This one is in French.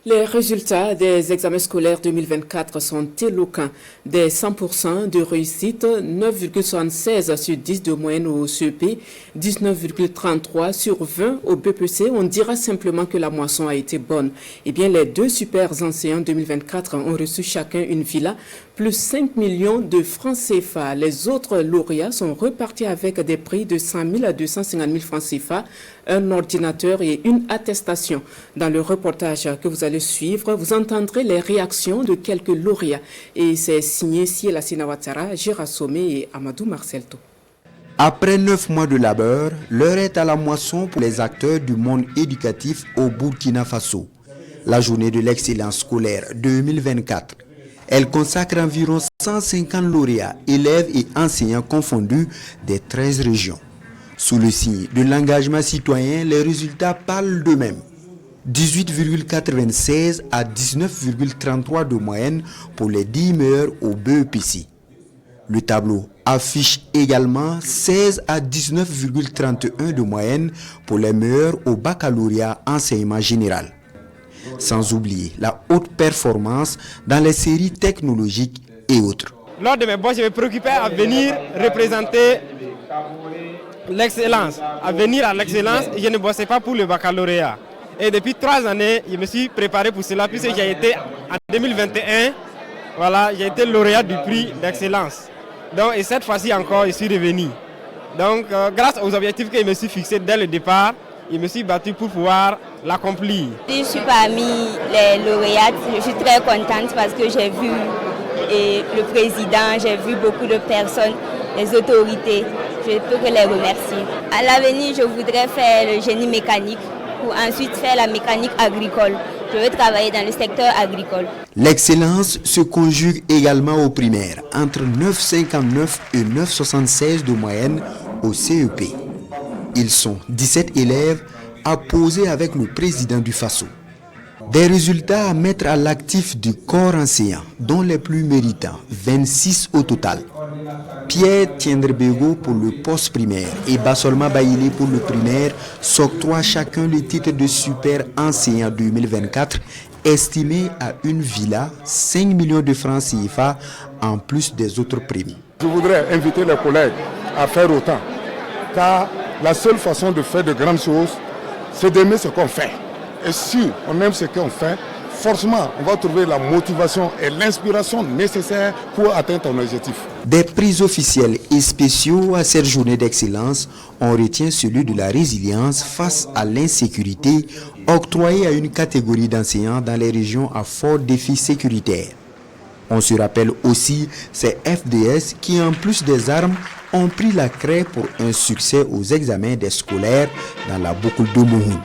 Les résultats des examens scolaires 2024 sont éloquents. Des 100% de réussite, 9,76 sur 10 de moyenne au CEP, 19,33 sur 20 au BPC. On dira simplement que la moisson a été bonne. Eh bien, les deux super enseignants 2024 ont reçu chacun une villa, plus 5 millions de francs CFA. Les autres lauréats sont repartis avec des prix de 100 000 à 250 000 francs CFA, un ordinateur et une attestation. Dans le reportage que vous allez suivre, vous entendrez les réactions de quelques lauréats. Et c'est signé Siela Sinawatara, Gérard Somé et Amadou Marcelto. Après 9 mois de labeur, l'heure est à la moisson pour les acteurs du monde éducatif au Burkina Faso. La journée de l'excellence scolaire 2024. Elle consacre environ 150 lauréats, élèves et enseignants confondus des 13 régions. Sous le signe de l'engagement citoyen, les résultats parlent d'eux-mêmes. 18,96 à 19,33 de moyenne pour les 10 meilleurs au BEPC. Le tableau affiche également 16 à 19,31 de moyenne pour les meilleurs au baccalauréat enseignement général. Sans oublier la haute performance dans les séries technologiques et autres. Lors de mes bosses, je me préoccupais à venir représenter l'excellence, à venir à l'excellence, et je ne bossais pas pour le baccalauréat. Et depuis 3 années, je me suis préparé pour cela, puisque j'ai été en 2021, voilà, j'ai été lauréat du prix d'excellence. Donc, et cette fois-ci encore, je suis revenu. Donc, grâce aux objectifs que je me suis fixés dès le départ, je me suis battu pour pouvoir l'accomplir. Je suis parmi les lauréates, je suis très contente parce que j'ai vu le président, j'ai vu beaucoup de personnes, les autorités. Je peux que les remercier. À l'avenir, je voudrais faire le génie mécanique pour ensuite faire la mécanique agricole. Je veux travailler dans le secteur agricole. L'excellence se conjugue également aux primaires, entre 9,59 et 9,76 de moyenne au CEP. Ils sont 17 élèves à poser avec le président du Faso. Des résultats à mettre à l'actif du corps enseignant, dont les plus méritants, 26 au total. Pierre Tiendrebego pour le poste primaire et Basolma Baïlé pour le primaire s'octroient chacun le titre de super enseignant 2024, estimé à une villa, 5 millions de francs CFA en plus des autres primes. Je voudrais inviter les collègues à faire autant, car la seule façon de faire de grandes choses, c'est d'aimer ce qu'on fait. Et si on aime ce qu'on fait, forcément, on va trouver la motivation et l'inspiration nécessaires pour atteindre ton objectif. Des prix officiels et spéciaux à cette journée d'excellence, on retient celui de la résilience face à l'insécurité, octroyé à une catégorie d'enseignants dans les régions à fort défi sécuritaire. On se rappelle aussi ces FDS qui, en plus des armes, ont pris la craie pour un succès aux examens des scolaires dans la boucle de Mouhoun.